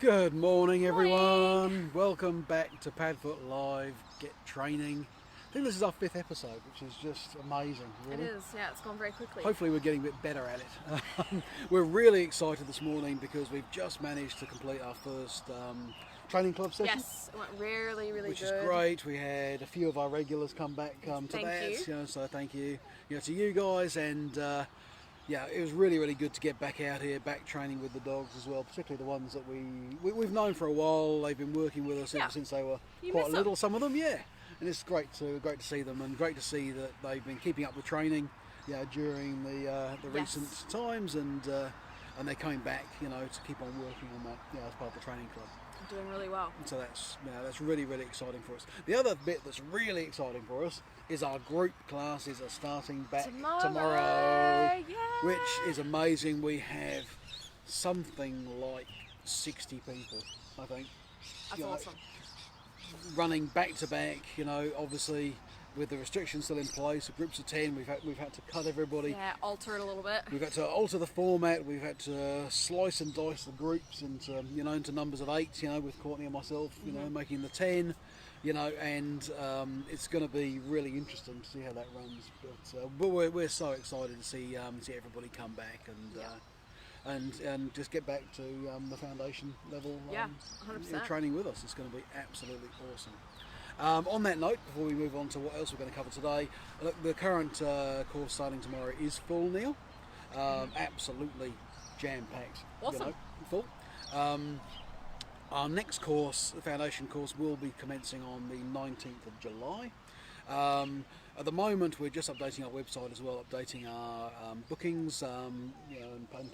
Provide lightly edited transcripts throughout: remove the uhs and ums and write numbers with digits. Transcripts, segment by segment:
Good morning, everyone. Welcome back to Padfoot Live Get Training. I think this is our 5th episode, which is just amazing. Really. It is, yeah, it's gone very quickly. Hopefully we're getting a bit better at it. We're really excited this morning because we've just managed to complete our first training club session. Yes, it went really good. Which is great. We had a few of our regulars come back to that. You know, so thank you, to you guys, and yeah, it was really good to get back out here, back training with the dogs as well, particularly the ones that we've known for a while. They've been working with us ever since they were quite little. Some of them, and it's great to see them, and great to see that they've been keeping up with training, during the recent times, and they're coming back, to keep on working on that, as part of the training club. Doing really well. And so that's really exciting for us. The other bit that's really exciting for us is our group classes are starting back tomorrow, which is amazing. We have something like 60 people, I think. That's awesome. Running back to back, obviously with the restrictions still in place, the groups of 10, we've had to cut everybody. Yeah, alter it a little bit. We've had to alter the format. We've had to slice and dice the groups into numbers of 8. With Courtney and myself, making the 10. And it's going to be really interesting to see how that runs. But we're so excited to see everybody come back and just get back to the foundation level 100%. training with us. It's going to be absolutely awesome. On that note, before we move on to what else we're going to cover today, look, the current course starting tomorrow is full now. Absolutely jam-packed. Awesome. Full. Our next course, the foundation course, will be commencing on the 19th of July. At the moment, we're just updating our website as well, updating our bookings and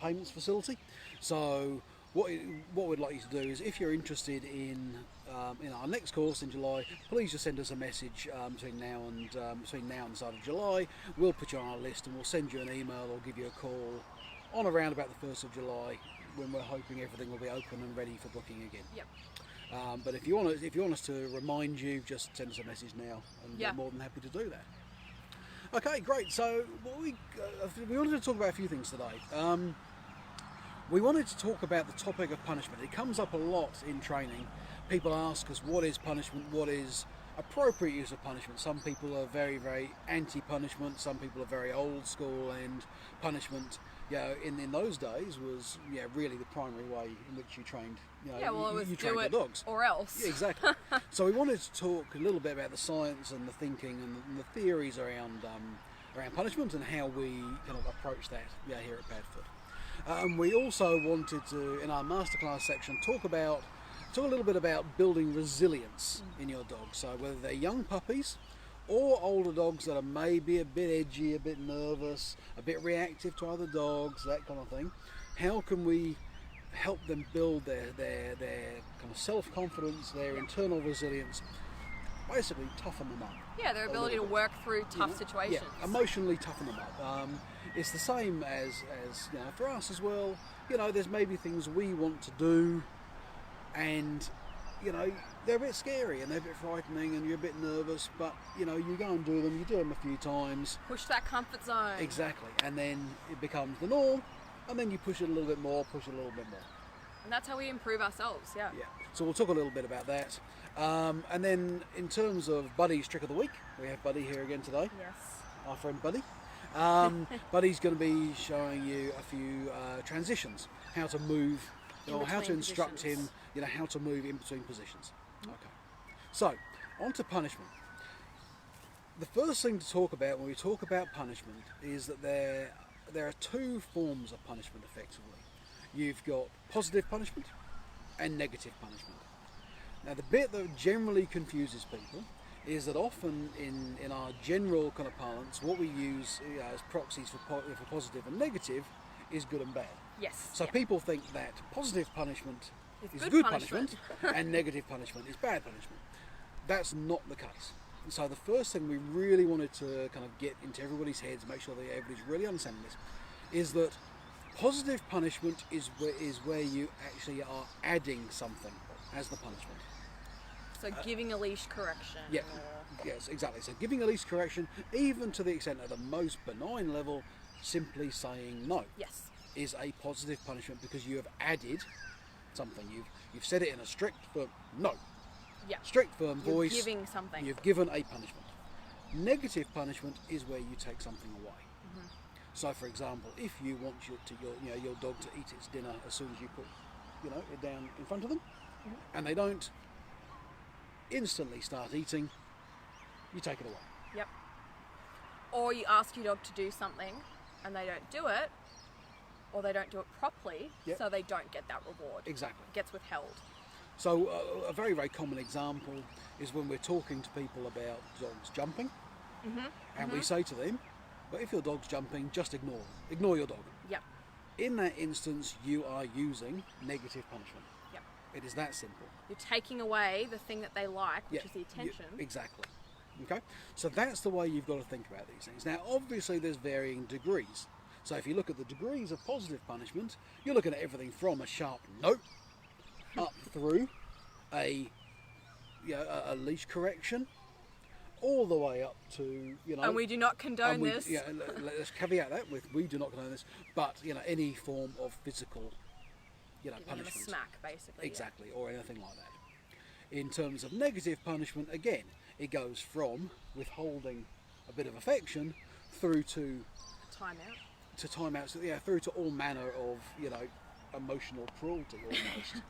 payments facility. So what we'd like you to do is, if you're interested in our next course in July, please just send us a message between now and the start of July. We'll put you on our list and we'll send you an email or give you a call on around about the 1st of July, when we're hoping everything will be open and ready for booking again. Yep. But if you want us to remind you, just send us a message now, and we're more than happy to do that. Okay, great. So we wanted to talk about a few things today. We wanted to talk about the topic of punishment. It comes up a lot in training. People ask us, what is punishment? What is appropriate use of punishment? Some people are very anti-punishment. Some people are very old school, and punishment, in those days was really the primary way in which you trained. It was you do trained it the dogs. or else. Yeah, exactly. So we wanted to talk a little bit about the science and the thinking and the theories around punishment and how we kind of approach that here at Padfoot. We also wanted to, in our masterclass section, talk a little bit about building resilience in your dogs. So whether they're young puppies or older dogs that are maybe a bit edgy, a bit nervous, a bit reactive to other dogs, that kind of thing, how can we help them build their kind of self-confidence, their internal resilience, basically toughen them up. Yeah, their ability to work through tough situations. Yeah, emotionally toughen them up. It's the same as for us as well. There's maybe things we want to do, and they're a bit scary and they're a bit frightening and you're a bit nervous, but you go and do them, you do them a few times. Push that comfort zone. Exactly, and then it becomes the norm, and then you push it a little bit more. And that's how we improve ourselves, Yeah, so we'll talk a little bit about that. And then in terms of Buddy's trick of the week, we have Buddy here again today. Yes. Our friend Buddy. Buddy's going to be showing you a few transitions, how to move, or how to instruct him, how to move in between positions. Okay. So, on to punishment. The first thing to talk about when we talk about punishment is that there are two forms of punishment effectively. You've got positive punishment and negative punishment. Now, the bit that generally confuses people is that often in our general kind of parlance, what we use as proxies for positive and negative is good and bad. Yes. So people think that positive punishment is good punishment and negative punishment is bad punishment. That's not the case. So the first thing we really wanted to kind of get into everybody's heads, make sure that everybody's really understanding this, is that positive punishment is where you actually are adding something as the punishment. So giving a leash correction. Yeah. Yes, exactly. So giving a leash correction, even to the extent at the most benign level, simply saying no. Yes. Is a positive punishment because you have added something. You've said it in a strict, firm, no, Yeah. strict, firm You're voice. giving something. You've given a punishment. Negative punishment is where you take something away. So, for example, if you want your dog to eat its dinner as soon as you put it down in front of them, and they don't instantly start eating, you take it away. Yep. Or you ask your dog to do something and they don't do it, or they don't do it properly, Yep. so they don't get that reward. Exactly. It gets withheld. So a very, very common example is when we're talking to people about dogs jumping, and we say to them, but if your dog's jumping, just ignore your dog. Yep. In that instance, you are using negative punishment. Yep. It is that simple. You're taking away the thing that they like, which is the attention. Exactly. Okay? So that's the way you've got to think about these things. Now, obviously, there's varying degrees. So if you look at the degrees of positive punishment, you're looking at everything from a sharp no up through a leash correction, all the way up to And we do not condone this. Yeah, let's caveat that with we do not condone this, but any form of physical, Giving them a punishment. smack, basically. Exactly, or anything like that. In terms of negative punishment, again, it goes from withholding a bit of affection through to Yeah. Timeout. timeouts, through to all manner of emotional cruelty almost.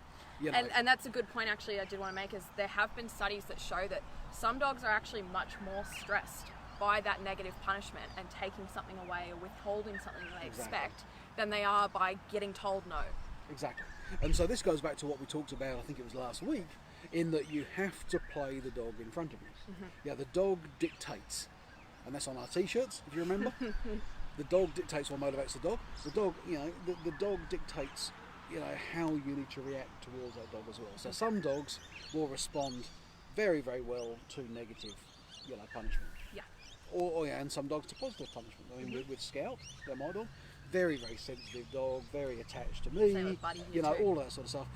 And that's a good point actually I did want to make, is there have been studies that show that some dogs are actually much more stressed by that negative punishment and taking something away or withholding something they expect than they are by getting told no. Exactly. And so this goes back to what we talked about, I think it was last week, in that you have to play the dog in front of you. Yeah, the dog dictates. And that's on our t-shirts, if you remember. The dog dictates what motivates the dog. The dog, the dog dictates, how you need to react towards that dog as well. So some dogs will respond very, very well to negative, punishment. Yeah. And some dogs to positive punishment. I mean, with Scout, my dog, very, very sensitive dog, very attached to me. Same with Buddy here too. All that sort of stuff.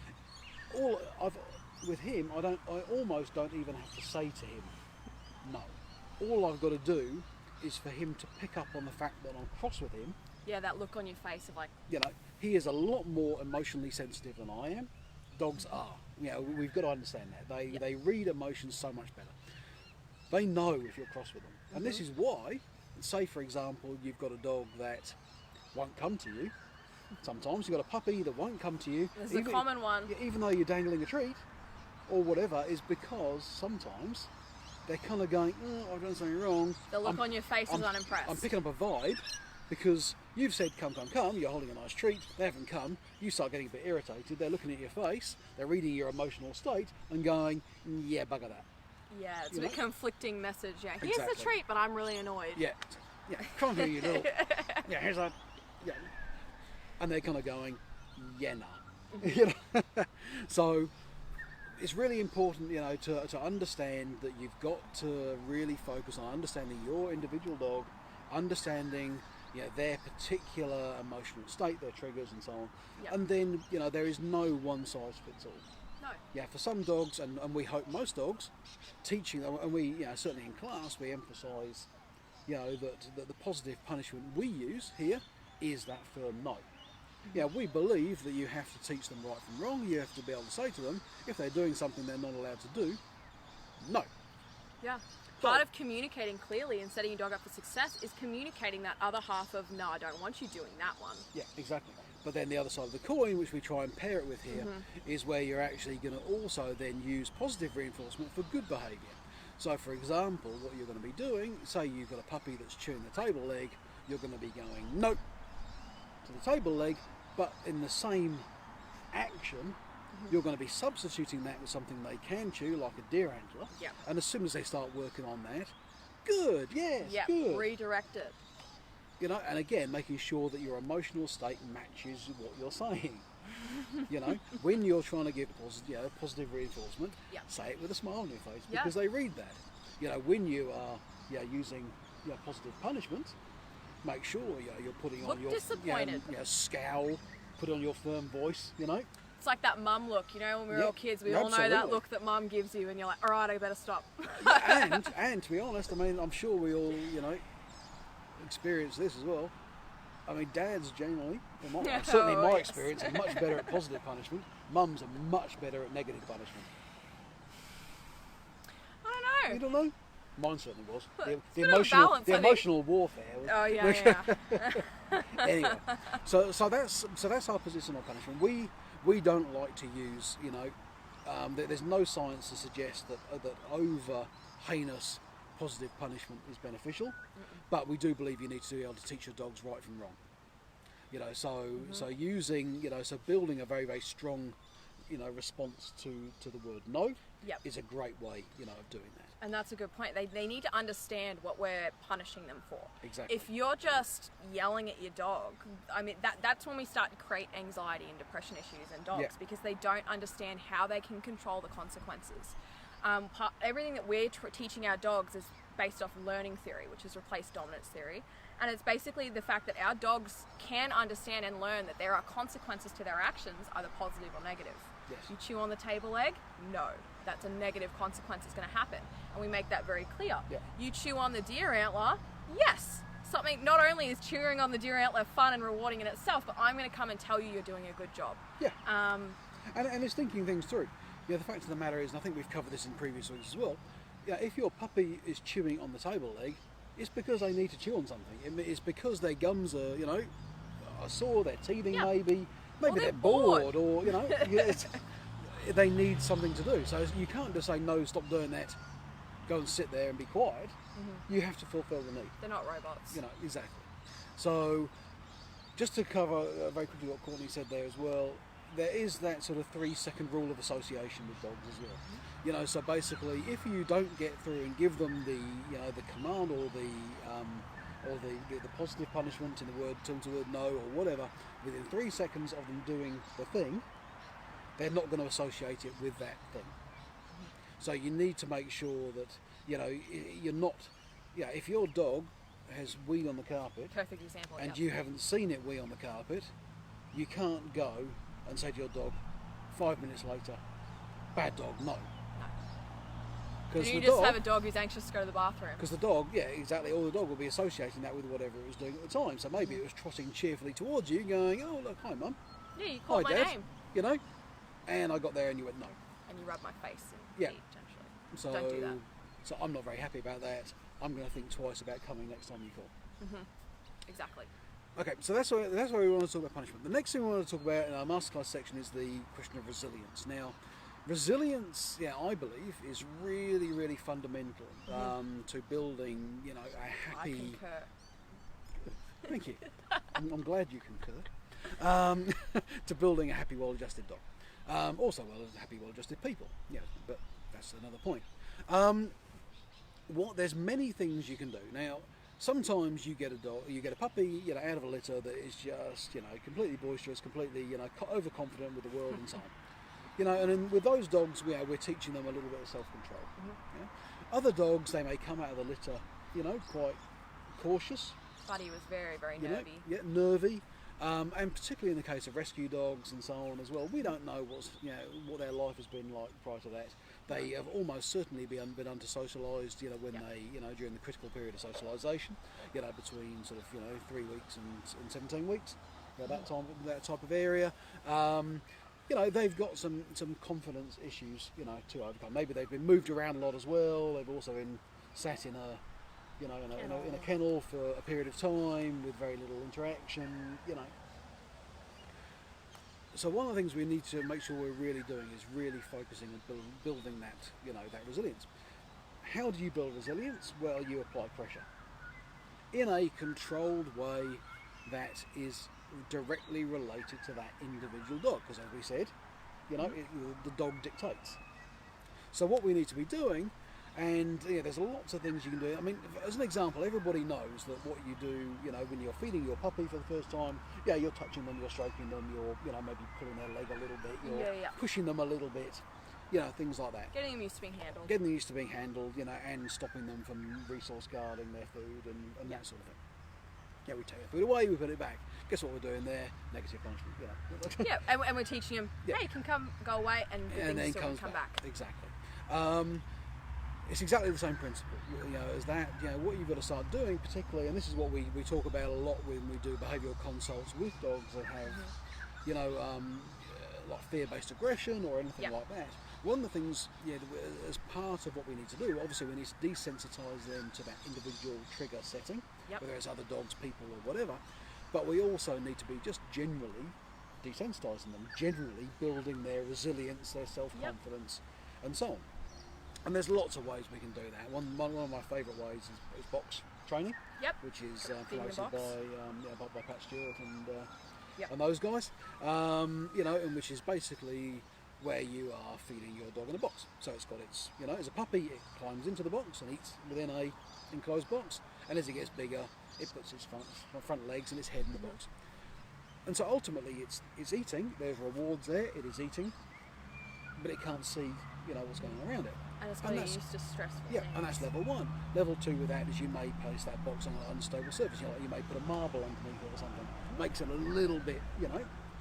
With him, I almost don't even have to say to him no. All I've got to do is for him to pick up on the fact that I'm cross with him. Yeah, that look on your face of like, He is a lot more emotionally sensitive than I am. Dogs are. We've got to understand that. They read emotions so much better. They know if you're cross with them. And this is why, say for example, you've got a dog that won't come to you. Sometimes you've got a puppy that won't come to you. this is a common one. Even though you're dangling a treat or whatever, is because sometimes they're kind of going, I've done something wrong. The look on your face is unimpressed. I'm picking up a vibe because you've said come, you're holding a nice treat, they haven't come, you start getting a bit irritated, they're looking at your face, they're reading your emotional state and going, yeah, bugger that. Yeah, it's a bit conflicting message. Yeah, here's Exactly. the treat, but I'm really annoyed. Yeah, come here, you little, here's that, and they're kind of going, yeah, nah. So it's really important, to understand that you've got to really focus on understanding your individual dog, understanding their particular emotional state, their triggers and so on. Yep. And then, there is no one size fits all. No. Yeah, for some dogs, and we hope most dogs, teaching them, and we, certainly in class, we emphasise, that the positive punishment we use here is that firm no. Yeah, we believe that you have to teach them right from wrong. You have to be able to say to them, if they're doing something they're not allowed to do, no. Yeah. Part of communicating clearly and setting your dog up for success is communicating that other half of, no, I don't want you doing that one. Yeah, exactly. But then the other side of the coin, which we try and pair it with here, is where you're actually going to also then use positive reinforcement for good behaviour. So, for example, what you're going to be doing, say you've got a puppy that's chewing the table leg, you're going to be going, nope, to the table leg, but in the same action, you're going to be substituting that with something they can chew, like a deer antler. Yep. And as soon as they start working on that, good, yes, Yep. good. Redirect it. And again, making sure that your emotional state matches what you're saying. When you're trying to give positive reinforcement, Yep. say it with a smile on your face Yeah. because they read that. When you are using positive punishment, make sure you're putting Look on your disappointed. scowl, put on your firm voice. It's like that mum look, when we were all kids, we all know that absolutely. look that mum gives you and you're like, all right, I better stop. and to be honest, I'm sure we all experience this as well. I mean, dads generally, certainly in my experience, are much better at positive punishment. Mums are much better at negative punishment. I don't know. You don't know? Mine certainly was. The emotional warfare. Oh yeah. Anyway, so that's our position on punishment. We don't like to use, there's no science to suggest that over heinous positive punishment is beneficial, but we do believe you need to be able to teach your dogs right from wrong. So using, so building a very, very strong, response to the word no is a great way, of doing that. And that's a good point. They need to understand what we're punishing them for. Exactly. If you're just yelling at your dog, I mean, that's when we start to create anxiety and depression issues in dogs, because they don't understand how they can control the consequences. Everything that we're teaching our dogs is based off learning theory, which has replaced dominance theory. And it's basically the fact that our dogs can understand and learn that there are consequences to their actions, either positive or negative. Yes. You chew on the table leg? No. That's a negative consequence that's going to happen. And we make that very clear. Yeah. You chew on the deer antler? Yes. Something, not only is chewing on the deer antler fun and rewarding in itself, but I'm going to come and tell you you're doing a good job. Yeah. And it's thinking things through. The fact of the matter is, and I think we've covered this in previous weeks as well, if your puppy is chewing on the table leg, it's because they need to chew on something. It's because their gums are, are sore, they're teething maybe they're bored, or, they need something to do. So you can't just say, no, stop doing that, go and sit there and be quiet. Mm-hmm. You have to fulfill the need. They're not robots. Exactly. So just to cover very quickly what Courtney said there as well, there is that sort of 3-second rule of association with dogs as well. Mm-hmm. So basically, if you don't get through and give them the command or the positive punishment in the word no or whatever, within 3 seconds of them doing the thing, they're not going to associate it with that thing. Mm-hmm. So you need to make sure that you're not. If your dog has weed on the carpet, perfect example, and you haven't seen it wee on the carpet, you can't go and say to your dog 5 minutes later, bad dog, no. Because you just have a dog who's anxious to go to the bathroom. Because the dog, exactly, or the dog will be associating that with whatever it was doing at the time. So maybe it was trotting cheerfully towards you, going, oh, look, hi, Mum. Yeah, you called my Dad. name. And I got there and you went, no. And you rubbed my face and feet, potentially. So, don't do that. So I'm not very happy about that. I'm going to think twice about coming next time you call. Mm-hmm. Exactly. Okay, so that's where we want to talk about punishment. The next thing we want to talk about in our masterclass section is the question of resilience. Now, resilience, I believe, is really, really fundamental to building, a happy. I concur. Thank you. I'm glad you concur. To building a happy, well-adjusted dog. Also, happy, well-adjusted people. But that's another point. There's many things you can do. Now, sometimes you get a puppy, out of a litter that is just, completely boisterous, completely, overconfident with the world and so on. And then with those dogs, we're teaching them a little bit of self-control. Mm-hmm. Other dogs, they may come out of the litter, quite cautious. Buddy was very, very nervy. Nervy. And particularly in the case of rescue dogs and so on as well, we don't know what their life has been like prior to that. They have almost certainly been under socialised, when they, during the critical period of socialisation, between sort of 3 weeks and 17 weeks, that type of area. They've got some confidence issues, to overcome. Maybe they've been moved around a lot as well. They've also been sat in a kennel for a period of time with very little interaction, So one of the things we need to make sure we're really doing is really focusing on building that, that resilience. How do you build resilience? Well, you apply pressure in a controlled way that is directly related to that individual dog, because as we said, the dog dictates. So what we need to be doing, and there's lots of things you can do. I mean, as an example, everybody knows that what you do, when you're feeding your puppy for the first time, you're touching them, you're stroking them, you're maybe pulling their leg a little bit, you're pushing them a little bit, things like that. Getting them used to being handled. And stopping them from resource guarding their food and that sort of thing. We take the food away, we put it back. Guess what we're doing there? Negative punishment. And we're teaching him, hey, you can go away, and then still come back. Exactly. it's exactly the same principle, as that. What you've got to start doing, particularly, and this is what we talk about a lot when we do behavioural consults with dogs that have, like fear-based aggression or anything like that. One of the things, as part of what we need to do, obviously we need to desensitise them to that individual trigger setting, whether it's other dogs, people, or whatever. But we also need to be just generally desensitising them, generally building their resilience, their self-confidence, and so on. And there's lots of ways we can do that. One of my favourite ways is box training, which is promoted by Pat Stewart and those guys, and which is basically where you are feeding your dog in a box. So it's got its, as a puppy, it climbs into the box and eats within a enclosed box, and as it gets bigger, it puts its front legs and its head in the box. And so ultimately it's eating, there's rewards there, it is eating, but it can't see, what's going on around it. And it's getting used to stressful things. And that's level one. Level two with that is you may place that box on an unstable surface. You may put a marble underneath it or something. Makes it a little bit,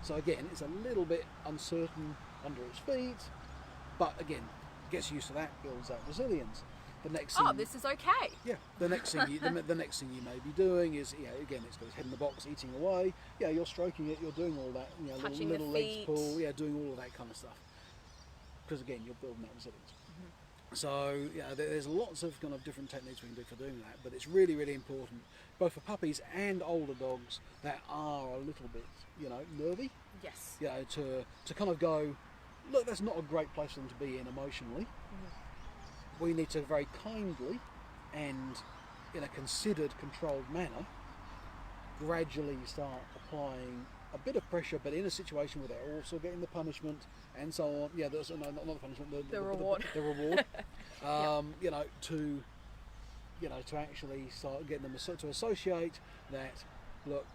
so again, it's a little bit uncertain under its feet, but again, gets used to that, builds that resilience. The next thing, this is okay. Yeah. The next thing the next thing you may be doing is, again, it's got its head in the box, eating away. You're stroking it, you're doing all that, touching little the legs feet. pull, doing all of that kind of stuff. Because again, you're building that resilience. So there's lots of kind of different techniques we can do for doing that, but it's really, really important, both for puppies and older dogs that are a little bit, nervy. Yes. To kind of go, look, that's not a great place for them to be in emotionally. We need to very kindly and in a considered, controlled manner gradually start applying a bit of pressure, but in a situation where they're also getting the punishment and so on. Not the punishment, the reward. The reward. To actually start getting them to associate that, look,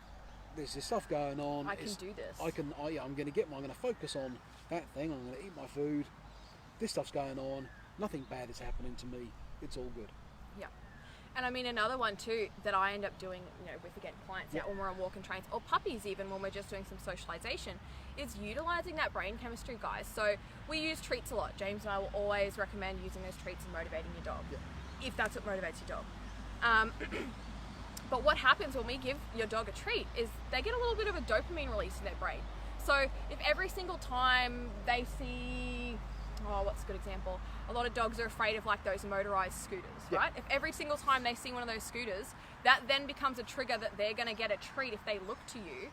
there's this stuff going on. I can do this. I'm going to focus on that thing. I'm going to eat my food. This stuff's going on. Nothing bad is happening to me. It's all good. Yeah. And I mean, another one too that I end up doing, with, again, clients out when we're on walk and trains, or puppies even when we're just doing some socialization, is utilizing that brain chemistry, guys. So we use treats a lot. James and I will always recommend using those treats and motivating your dog, if that's what motivates your dog. But what happens when we give your dog a treat is they get a little bit of a dopamine release in their brain. So if every single time they see, what's a good example? A lot of dogs are afraid of like those motorized scooters, right? If every single time they see one of those scooters, that then becomes a trigger that they're going to get a treat if they look to you,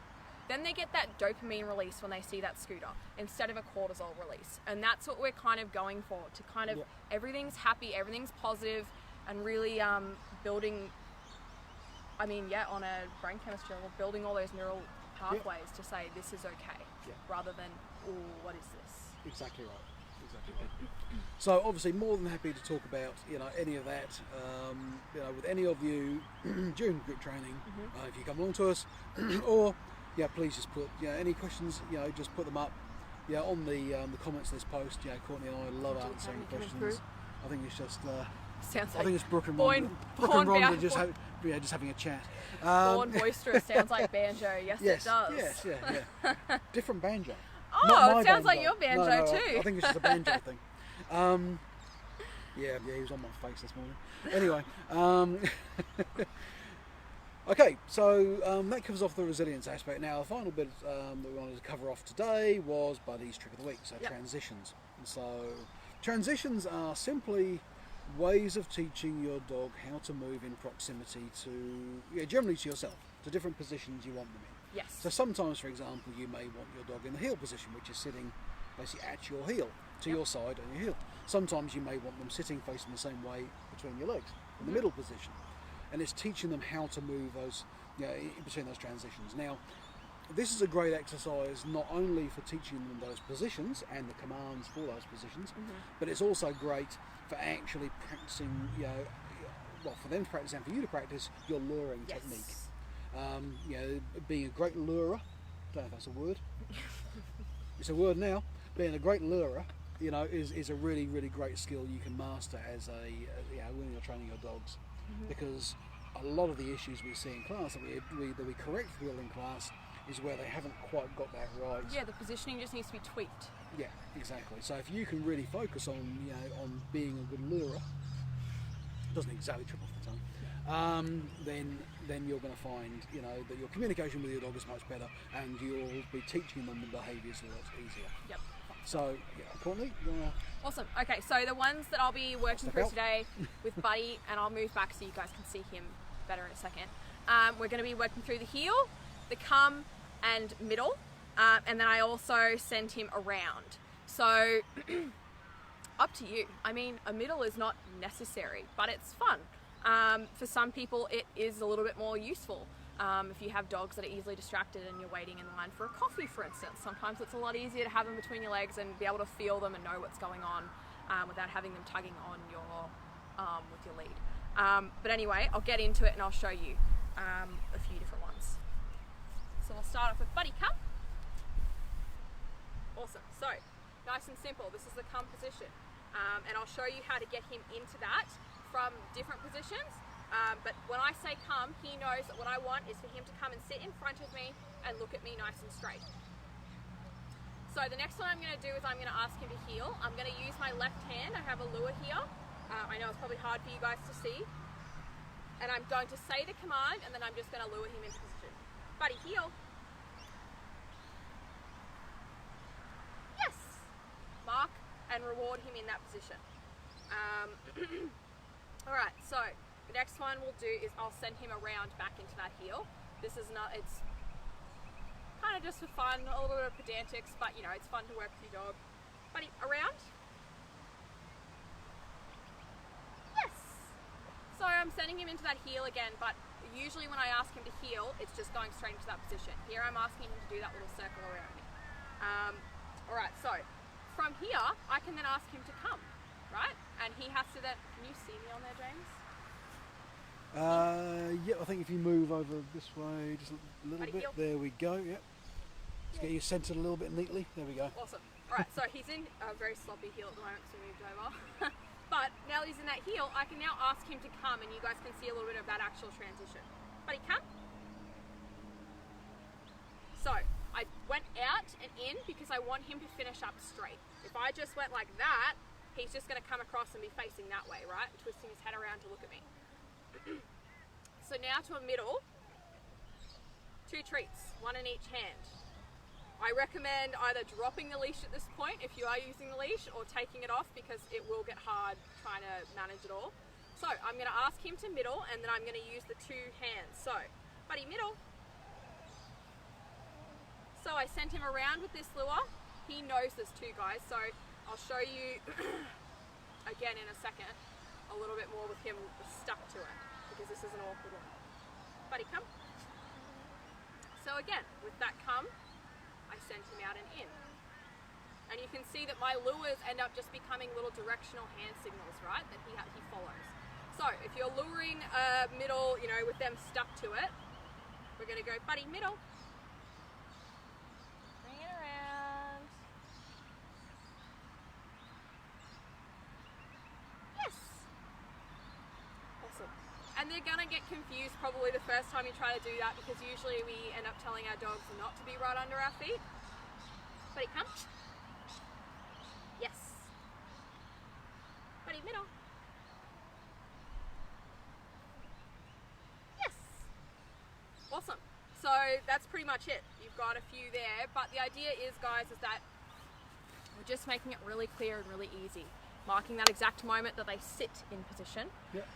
then they get that dopamine release when they see that scooter instead of a cortisol release. And that's what we're kind of going for, to kind of, everything's happy, everything's positive, and really building, on a brain chemistry level, building all those neural pathways to say this is okay, rather than, what is this? Exactly right. So obviously more than happy to talk about any of that with any of you during group training if you come along to us or please just put any questions just put them up on the comments of this post. Courtney and I love answering questions. I think it's just sounds I think it's Brooke and Rhonda just having a chat. Born boisterous sounds like banjo. Yes, it does. Yes. Different banjo. It sounds like your banjo too. I think it's just a banjo thing. He was on my face this morning. Anyway, okay, so that covers off the resilience aspect. Now, the final bit that we wanted to cover off today was Buddy's Trick of the Week, so transitions. And so transitions are simply ways of teaching your dog how to move in proximity to, generally to yourself, to different positions you want them in. Yes. So sometimes, for example, you may want your dog in the heel position, which is sitting basically at your heel, to your side on your heel. Sometimes you may want them sitting facing the same way between your legs, in the middle position. And it's teaching them how to move those, in between those transitions. Now, this is a great exercise not only for teaching them those positions and the commands for those positions, but it's also great for actually practicing, for them to practice and for you to practice your luring technique. Being a great lurer, I don't know if that's a word. It's a word now. Being a great lurer, is a really, really great skill you can master as when you're training your dogs, because a lot of the issues we see in class that we correct for people in class is where they haven't quite got that right. Yeah, the positioning just needs to be tweaked. Yeah, exactly. So if you can really focus on being a good lurer, doesn't exactly trip off the tongue, then you're going to find, you know, that your communication with your dog is much better, and you'll be teaching them the behaviours a lot easier. Yep. So, yeah, Courtney, you want to... Awesome. Okay, so the ones that I'll be working Step through out. today with Buddy, and I'll move back so you guys can see him better in a second. We're going to be working through the heel, the come, and middle, and then I also send him around. So, up to you. I mean, a middle is not necessary, but it's fun. For some people, it is a little bit more useful. If you have dogs that are easily distracted and you're waiting in line for a coffee, for instance, sometimes it's a lot easier to have them between your legs and be able to feel them and know what's going on without having them tugging on your arm with your lead. But anyway, I'll get into it and I'll show you a few different ones. So I'll start off with Buddy Come. Awesome. So, nice and simple. This is the come position. And I'll show you how to get him into that from different positions. But when I say come, he knows that what I want is for him to come and sit in front of me and look at me nice and straight. So the next one I'm going to do is I'm going to ask him to heel. I'm going to use my left hand. I have a lure here. I know it's probably hard for you guys to see. And I'm going to say the command and then I'm just going to lure him into position. Buddy, heel. Yes. Mark and reward him in that position. Alright, so the next one we'll do is I'll send him around back into that heel. This is not, it's kind of just for fun, a little bit of pedantics, but you know, it's fun to work with your dog. Buddy, around. Yes! So I'm sending him into that heel again, but usually when I ask him to heel, it's just going straight into that position. Here I'm asking him to do that little circle around me. Alright, so from here, I can then ask him to come, right? And he has to then, can you see me on there, James? Yeah, I think if you move over this way just a little Buddy, bit, heel. there we go, yep. Let's get you centred a little bit neatly, there we go. Awesome. Alright, so he's in a very sloppy heel at the moment because we moved over. But now that he's in that heel, I can now ask him to come and you guys can see a little bit of that actual transition. Buddy, come. So, I went out and in because I want him to finish up straight. If I just went like that, he's just going to come across and be facing that way, right? Twisting his head around to look at me. So now to a middle, 2 treats, 1 in each hand. I recommend either dropping the leash at this point if you are using the leash or taking it off because it will get hard trying to manage it all. So I'm going to ask him to middle and then I'm going to use the 2 hands. So, buddy, middle. So I sent him around with this lure. He knows this too, guys, so I'll show you again in a second a little bit more with him stuck to it because this is an awkward one. Buddy, come. So again, with that come, I sent him out and in. And you can see that my lures end up just becoming little directional hand signals, right, that he follows. So if you're luring a middle, you know, with them stuck to it, we're going to go, buddy, middle. Bring it around. Yes. Awesome. And they're going to get confused probably the first time you try to do that because usually we end up telling our dogs not to be right under our feet. Buddy, come. Yes. Buddy, middle. Yes. Awesome. So that's pretty much it. You've got a few there, but the idea is, guys, is that we're just making it really clear and really easy. Marking that exact moment that they sit in position. Yep.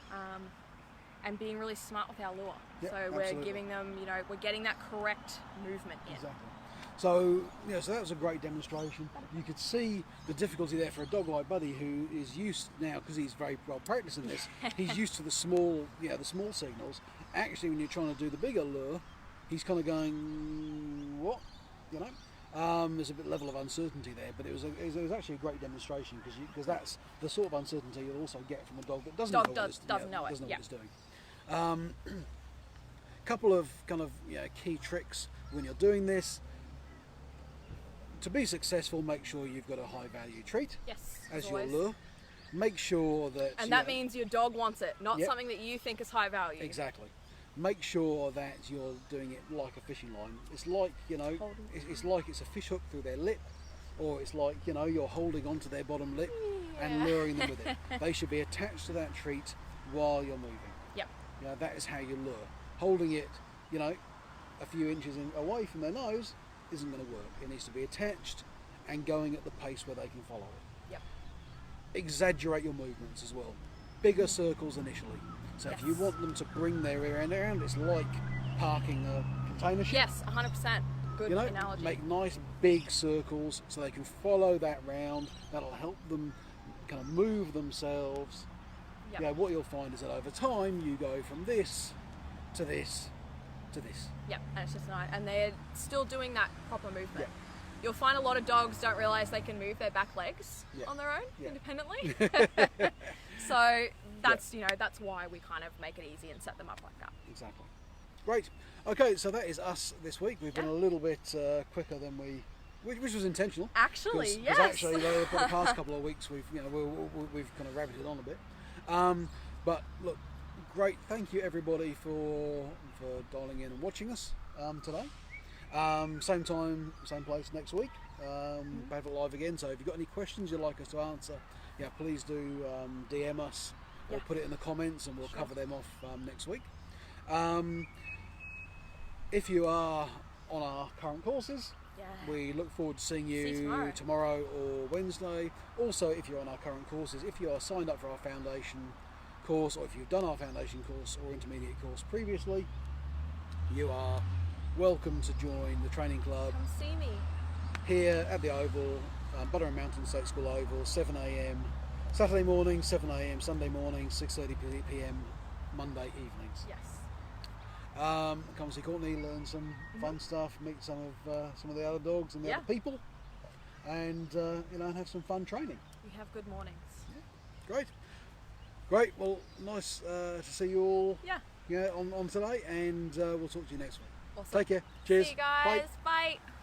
And being really smart with our lure. Yep, So we're absolutely. giving them, you know, we're getting that correct movement in. Exactly. So, yeah, so that was a great demonstration. You could see the difficulty there for a dog like Buddy, who is used now, because he's very well practiced in this, he's used to the small, the small signals. Actually, when you're trying to do the bigger lure, he's kind of going, what? You know? There's a bit level of uncertainty there, but it was actually a great demonstration because that's the sort of uncertainty you'll also get from a dog that doesn't know what it's doing. Couple of kind of key tricks when you're doing this. To be successful, make sure you've got a high value treat Yes. as always. your lure. Make sure that And that means your dog wants it, not Yep. something that you think is high value. exactly. Make sure that you're doing it like a fishing line. It's like it's like it's a fish hook through their lip, or it's like you're holding onto their bottom lip and luring them with it. They should be attached to that treat while you're moving. Yep. You know, that is how you lure. Holding it, you know, a few inches away from their nose isn't going to work. It needs to be attached and going at the pace where they can follow it. Yep. Exaggerate your movements as well. Bigger circles initially. So if you want them to bring their rear end around, it's like parking a container ship. Yes, 100%. Good analogy. Make nice big circles so they can follow that round. That'll help them kind of move themselves. Yep. You know, what you'll find is that over time you go from this to this to this. Yep, and it's just nice. And they're still doing that proper movement. Yep. You'll find a lot of dogs don't realise they can move their back legs Yep. on their own Yep. independently. So that's that's why we kind of make it easy and set them up like that. Exactly. Great. Okay, so that is us this week. We've been a little bit quicker than which was intentional. Actually, Because actually, for the past couple of weeks, we've we've kind of rabbited on a bit. But look, great. Thank you everybody for dialing in and watching us today. Same time, same place next week. Padfoot Live again. So if you've got any questions you'd like us to answer, please do DM us or put it in the comments, and we'll cover them off next week. If you are on our current courses, we look forward to seeing you tomorrow or Wednesday. Also, if you're on our current courses, if you are signed up for our foundation course, or if you've done our foundation course or intermediate course previously, you are welcome to join the training club. Come see me. Here at the Oval, Butter and Mountain State School Oval, 7 a.m. Saturday morning, 7 a.m. Sunday morning, 6:30 p.m. Monday evenings. Yes. Come see Courtney, learn some fun stuff, meet some of the other dogs and the other people, and and have some fun training. We have good mornings. Great. Well, nice to see you all. Yeah. On today, and we'll talk to you next week. Awesome. Take care. Cheers. See you guys. Bye. Bye.